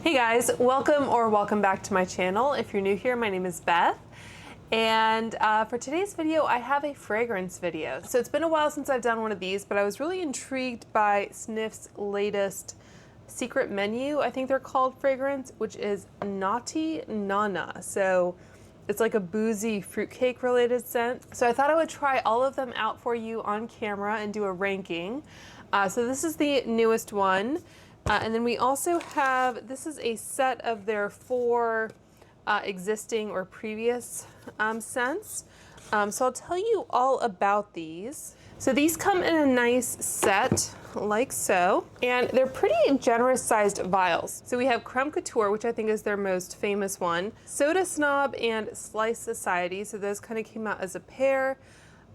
Hey guys, welcome back to my channel. If you're new here, my name is Beth. And for today's video, I have a fragrance video. So it's been a while since I've done one of these, but I was really intrigued by Snif's latest secret menu, I think they're called, fragrance, which is Naughty Nonna. So it's like a boozy fruitcake related scent. So I thought I would try all of them out for you on camera and do a ranking. So this is the newest one. And then we also have, this is a set of their 4 existing or previous scents. So I'll tell you all about these. So these come in a nice set, like so, and they're pretty generous sized vials. So we have Crumb Couture, which I think is their most famous one, Soda Snob and Slice Society. So those kind of came out as a pair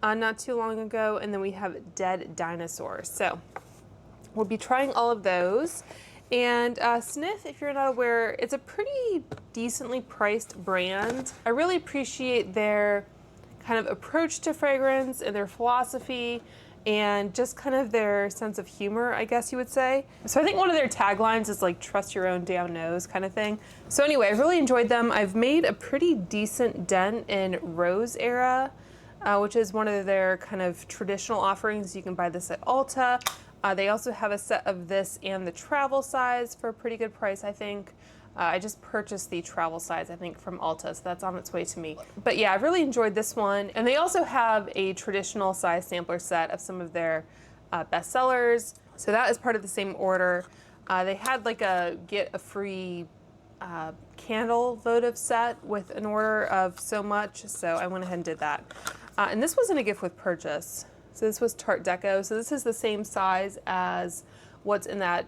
not too long ago. And then we have Dead Dinosaur. So we'll be trying all of those. And Snif, if you're not aware, it's a pretty decently priced brand. I really appreciate their kind of approach to fragrance and their philosophy and just kind of their sense of humor, I guess you would say. So I think one of their taglines is like, trust your own damn nose kind of thing. So anyway, I really enjoyed them. I've made a pretty decent dent in Rose Era, which is one of their kind of traditional offerings. You can buy this at Ulta. They also have a set of this and the travel size for a pretty good price, I think. I just purchased the travel size, I think, from Ulta, so that's on its way to me. But yeah, I've really enjoyed this one. And they also have a traditional size sampler set of some of their best sellers. So that is part of the same order. They had like a get a free candle votive set with an order of so much, so I went ahead and did that. And this wasn't a gift with purchase. So this was Tarte Deco. So this is the same size as what's in that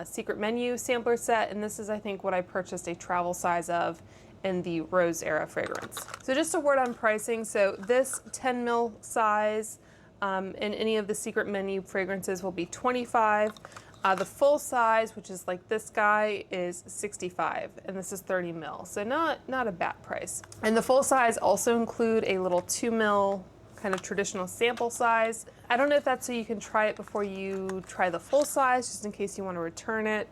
Secret Menu sampler set. And this is, I think, what I purchased a travel size of in the Rose Era fragrance. So just a word on pricing. So this 10 ml size in any of the Secret Menu fragrances will be $25. The full size, which is like this guy, is $65, and this is 30 ml. So not a bad price. And the full size also include a little 2 ml kind of traditional sample size. I don't know if that's so you can try it before you try the full size, just in case you want to return it.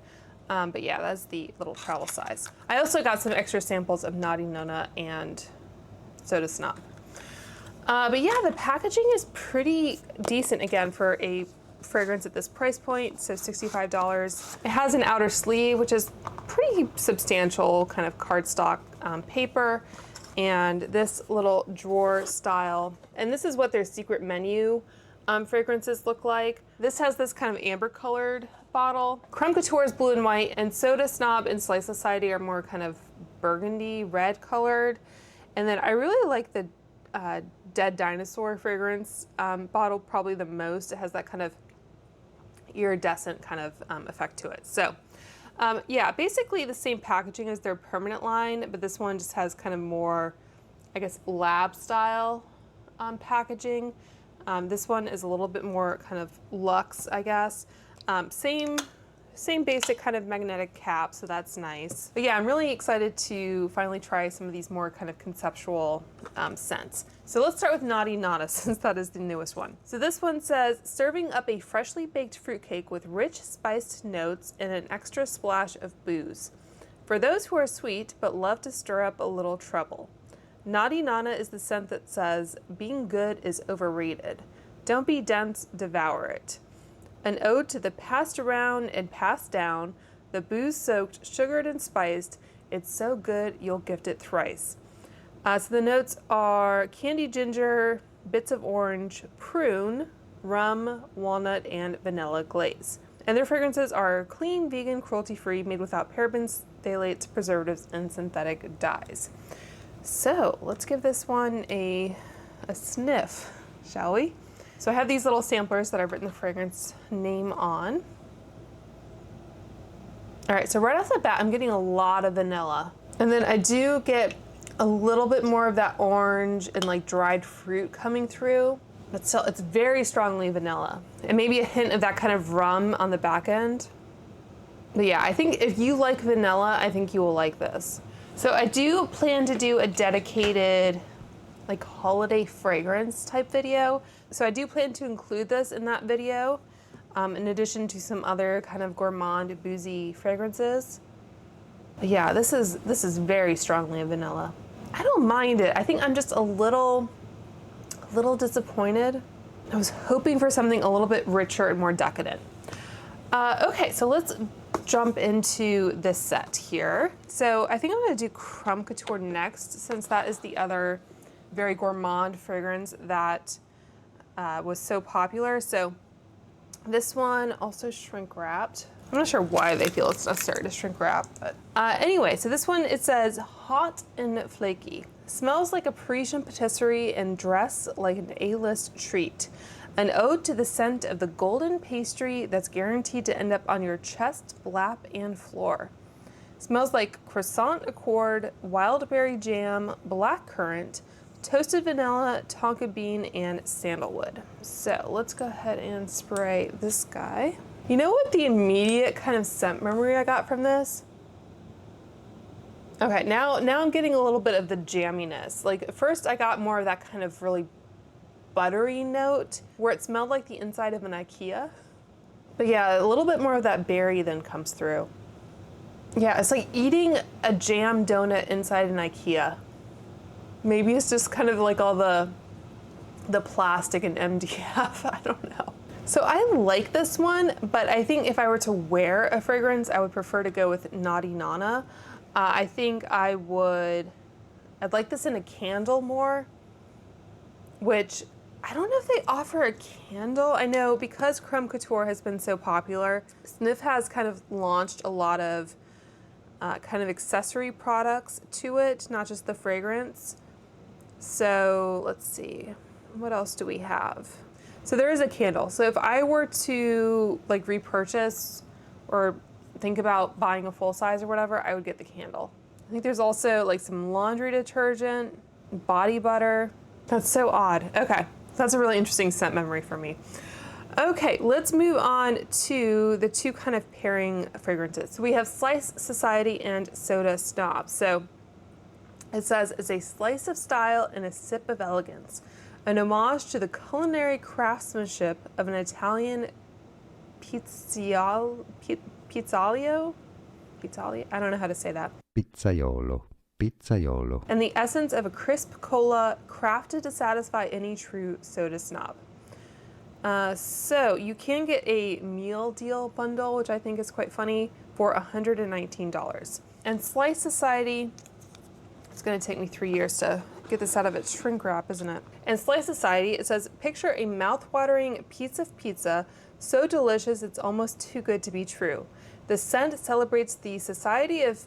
But yeah, that's the little travel size. I also got some extra samples of Naughty Nonna and Soda Snob. But yeah, the packaging is pretty decent, again, for a fragrance at this price point, so $65. It has an outer sleeve, which is pretty substantial, kind of cardstock paper, and this little drawer style. And this is what their Secret Menu fragrances look like. This has this kind of amber colored bottle. Crumb Couture is blue and white, and Soda Snob and Slice Society are more kind of burgundy red colored. And then I really like the Dead Dinosaur fragrance bottle probably the most. It has that kind of iridescent kind of effect to it. So yeah, basically the same packaging as their permanent line, but this one just has kind of more, I guess, lab style packaging. This one is a little bit more kind of luxe, I guess. Same basic kind of magnetic cap, so that's nice. But yeah, I'm really excited to finally try some of these more kind of conceptual scents. So let's start with Naughty Nonna, since that is the newest one. So this one says, serving up a freshly baked fruitcake with rich spiced notes and an extra splash of booze. For those who are sweet but love to stir up a little trouble. Naughty Nonna is the scent that says, being good is overrated. Don't be dense, devour it. An ode to the passed around and passed down, the booze-soaked, sugared and spiced. It's so good you'll gift it thrice. So the notes are candy ginger, bits of orange, prune, rum, walnut, and vanilla glaze. And their fragrances are clean, vegan, cruelty-free, made without parabens, phthalates, preservatives, and synthetic dyes. So let's give this one a sniff, shall we? So I have these little samplers that I've written the fragrance name on. All right, so right off the bat, I'm getting a lot of vanilla. And then I do get a little bit more of that orange and like dried fruit coming through, but still it's very strongly vanilla. And maybe a hint of that kind of rum on the back end. But yeah, I think if you like vanilla, I think you will like this. So I do plan to do a dedicated like holiday fragrance type video. So I do plan to include this in that video. in addition to some other kind of gourmand boozy fragrances. Yeah, this is very strongly a vanilla. I don't mind it. I think I'm just a little disappointed. I was hoping for something a little bit richer and more decadent. Okay, so let's jump into this set here. So I think I'm gonna do Crumb Couture next, since that is the other very gourmand fragrance that was so popular. So this one also shrink wrapped. I'm not sure why they feel it's necessary to shrink wrap, but anyway, so this one, it says hot and flaky. Smells like a Parisian patisserie and dress like an A-list treat. An ode to the scent of the golden pastry that's guaranteed to end up on your chest, lap, and floor. Smells like croissant accord, wild berry jam, black currant, toasted vanilla, tonka bean, and sandalwood. So let's go ahead and spray this guy. You know what the immediate kind of scent memory I got from this? Okay, now I'm getting a little bit of the jamminess. Like at first I got more of that kind of really buttery note where it smelled like the inside of an IKEA. But yeah, a little bit more of that berry then comes through. Yeah, it's like eating a jam donut inside an IKEA. Maybe it's just kind of like all the plastic and MDF, I don't know. So I like this one, but I think if I were to wear a fragrance, I would prefer to go with Naughty Nonna. I think I'd like this in a candle more, which I don't know if they offer a candle. I know because Crumb Couture has been so popular, Snif has kind of launched a lot of kind of accessory products to it, not just the fragrance. So let's see, what else do we have? So there is a candle. So if I were to like repurchase or think about buying a full size or whatever, I would get the candle. I think there's also like some laundry detergent, body butter. That's so odd. Okay, that's a really interesting scent memory for me. Okay, let's move on to the two kind of pairing fragrances. So we have Slice Society and Soda Snob. So it says it's a slice of style and a sip of elegance. An homage to the culinary craftsmanship of an Italian pizzaiolo? I don't know how to say that. Pizzaiolo. And the essence of a crisp cola crafted to satisfy any true soda snob. So you can get a meal deal bundle, which I think is quite funny, for $119. And Slice Society, it's going to take me 3 years to get this out of its shrink wrap, isn't it? And Slice Society, it says, picture a mouth-watering piece of pizza so delicious it's almost too good to be true. The scent celebrates the society of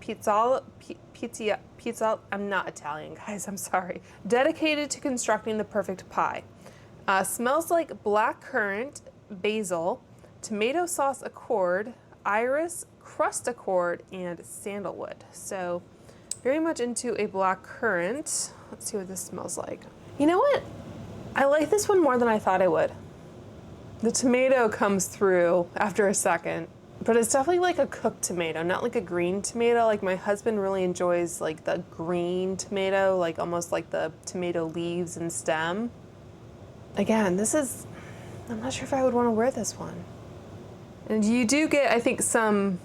pizza, I'm not Italian, guys, I'm sorry. Dedicated to constructing the perfect pie. Smells like black currant, basil, tomato sauce accord, iris, crust accord, and sandalwood. So very much into a black currant. Let's see what this smells like. You know what? I like this one more than I thought I would. The tomato comes through after a second, but it's definitely like a cooked tomato, not like a green tomato. Like my husband really enjoys like the green tomato, like almost like the tomato leaves and stem. Again, I'm not sure if I would want to wear this one. And you do get, I think, some,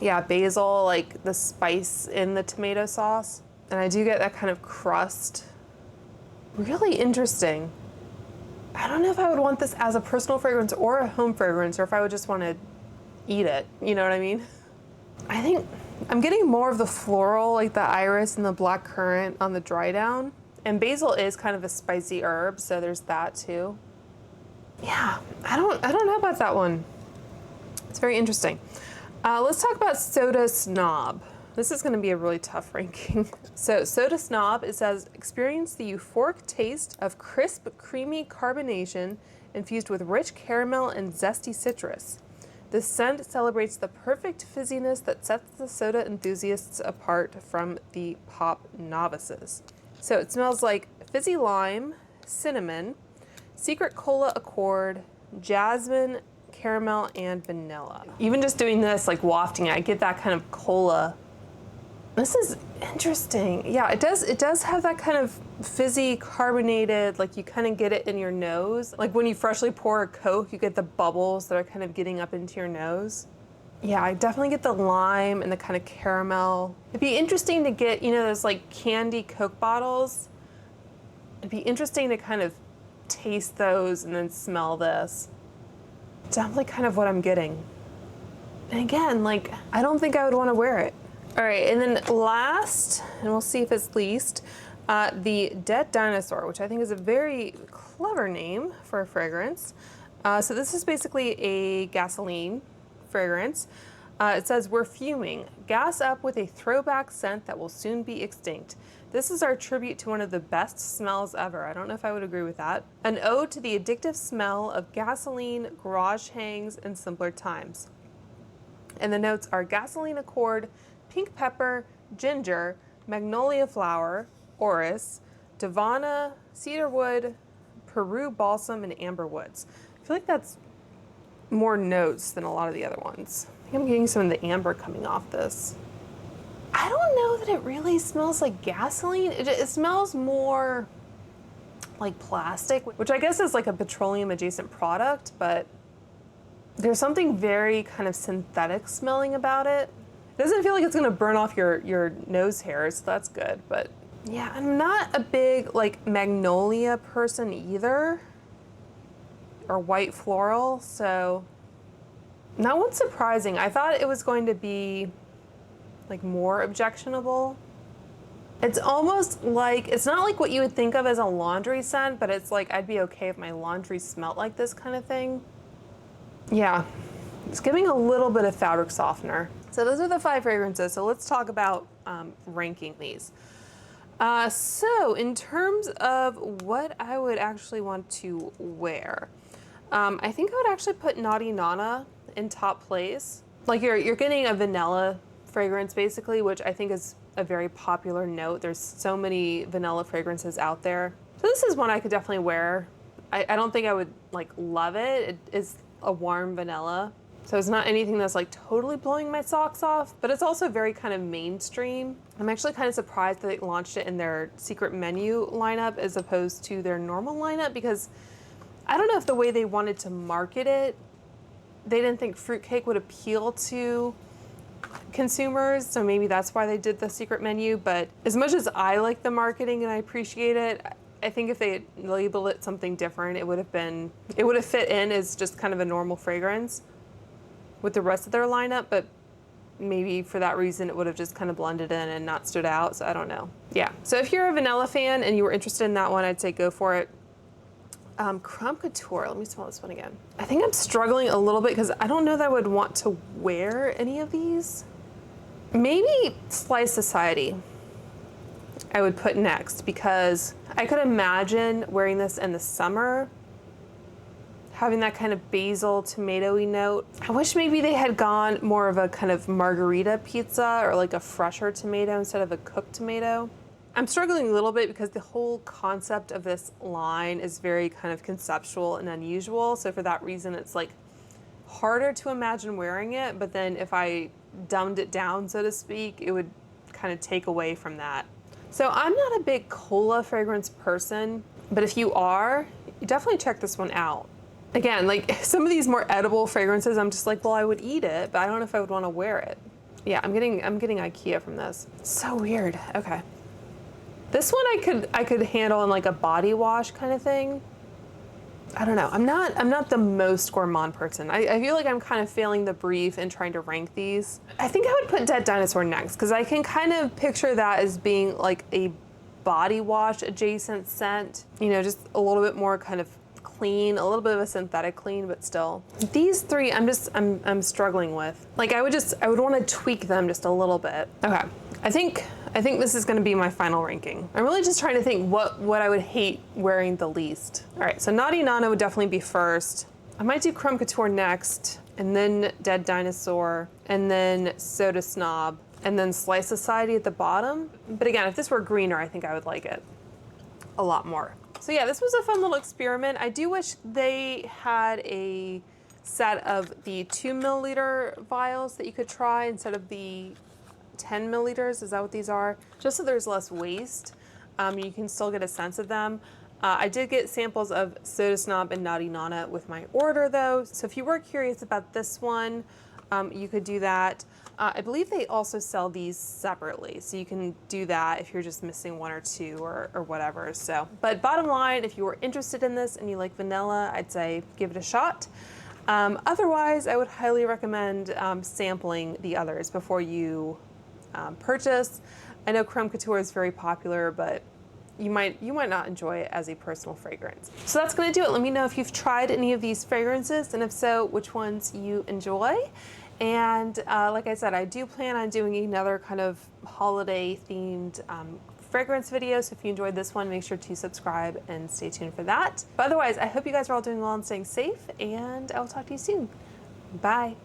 yeah, basil, like the spice in the tomato sauce. And I do get that kind of crust. Really interesting. I don't know if I would want this as a personal fragrance or a home fragrance, or if I would just want to eat it. You know what I mean? I think I'm getting more of the floral, like the iris and the black currant on the dry down. And basil is kind of a spicy herb, so there's that too. Yeah, I don't know about that one. It's very interesting. Let's talk about Soda Snob. This is going to be a really tough ranking. So Soda Snob, it says, experience the euphoric taste of crisp, creamy carbonation infused with rich caramel and zesty citrus. This scent celebrates the perfect fizziness that sets the soda enthusiasts apart from the pop novices. So it smells like fizzy lime, cinnamon, secret cola accord, jasmine, caramel, and vanilla. Even just doing this, like wafting it, I get that kind of cola. This is interesting. Yeah, it does have that kind of fizzy, carbonated, like you kind of get it in your nose. Like when you freshly pour a Coke, you get the bubbles that are kind of getting up into your nose. Yeah, I definitely get the lime and the kind of caramel. It'd be interesting to get, you know, those like candy Coke bottles. It'd be interesting to kind of taste those and then smell this. Definitely kind of what I'm getting. And again, like, I don't think I would want to wear it. All right, and then last, and we'll see if it's least, the Dead Dinosaur, which I think is a very clever name for a fragrance. So this is basically a gasoline fragrance. It says, "We're fuming. Gas up with a throwback scent that will soon be extinct. This is our tribute to one of the best smells ever." I don't know if I would agree with that. "An ode to the addictive smell of gasoline, garage hangs, and simpler times." And the notes are gasoline accord, pink pepper, ginger, magnolia flower, orris, davana, cedarwood, Peru balsam, and amber woods. I feel like that's more notes than a lot of the other ones. I think I'm getting some of the amber coming off this. I don't know that it really smells like gasoline. It smells more like plastic, which I guess is like a petroleum adjacent product, but there's something very kind of synthetic smelling about it. It doesn't feel like it's gonna burn off your nose hairs, so that's good. But yeah, I'm not a big like magnolia person either, or white floral, so that one's surprising. I thought it was going to be like more objectionable. It's almost like, it's not like what you would think of as a laundry scent, but it's like I'd be okay if my laundry smelled like this kind of thing. Yeah, it's giving a little bit of fabric softener. So those are the 5 fragrances. So let's talk about ranking these. So in terms of what I would actually want to wear, I think I would actually put Naughty Nonna in top place. Like you're getting a vanilla fragrance basically, which I think is a very popular note. There's so many vanilla fragrances out there. So this is one I could definitely wear. I don't think I would like love it. It is a warm vanilla. So it's not anything that's like totally blowing my socks off, but it's also very kind of mainstream. I'm actually kind of surprised that they launched it in their secret menu lineup as opposed to their normal lineup, because I don't know if the way they wanted to market it, they didn't think Fruitcake would appeal to consumers, so maybe that's why they did the secret menu. But as much as I like the marketing and I appreciate it, I think if they had labeled it something different, it would have fit in as just kind of a normal fragrance with the rest of their lineup, but maybe for that reason it would have just kind of blended in and not stood out, so I don't know. Yeah, so if you're a vanilla fan and you were interested in that one, I'd say go for it. Crumb Couture, let me smell this one again. I think I'm struggling a little bit because I don't know that I would want to wear any of these. Maybe Slice Society I would put next, because I could imagine wearing this in the summer, having that kind of basil tomatoey note. I wish maybe they had gone more of a kind of margarita pizza or like a fresher tomato instead of a cooked tomato. I'm struggling a little bit because the whole concept of this line is very kind of conceptual and unusual. So for that reason, it's like harder to imagine wearing it. But then if I dumbed it down, so to speak, it would kind of take away from that. So I'm not a big cola fragrance person, but if you are, you definitely check this one out. Again, like some of these more edible fragrances, I'm just like, well, I would eat it, but I don't know if I would want to wear it. Yeah, I'm getting IKEA from this. So weird. Okay. This one I could handle in like a body wash kind of thing. I don't know. I'm not the most gourmand person. I feel like I'm kind of failing the brief in trying to rank these. I think I would put Dead Dinosaur next because I can kind of picture that as being like a body wash adjacent scent. You know, just a little bit more kind of clean, a little bit of a synthetic clean, but still. These 3 I'm struggling with. Like I would want to tweak them just a little bit. Okay. I think this is going to be my final ranking. I'm really just trying to think what I would hate wearing the least. All right, so Naughty Nonna would definitely be first. I might do Crumb Couture next, and then Dead Dinosaur, and then Soda Snob, and then Slice Society at the bottom. But again, if this were greener, I think I would like it a lot more. So yeah, this was a fun little experiment. I do wish they had a set of the 2 milliliter vials that you could try instead of the 10 milliliters, is that what these are? Just so there's less waste. You can still get a sense of them. I did get samples of Soda Snob and Naughty Nonna with my order though. So if you were curious about this one, you could do that. I believe they also sell these separately, so you can do that if you're just missing one or two or whatever. So, but bottom line, if you were interested in this and you like vanilla, I'd say give it a shot. Otherwise, I would highly recommend sampling the others before you purchase. I know Crumb Couture is very popular, but you might not enjoy it as a personal fragrance. So that's gonna do it. Let me know if you've tried any of these fragrances, and if so, which ones you enjoy. And like I said, I do plan on doing another kind of holiday themed fragrance video. So if you enjoyed this one, make sure to subscribe and stay tuned for that. But otherwise, I hope you guys are all doing well and staying safe, and I will talk to you soon. Bye.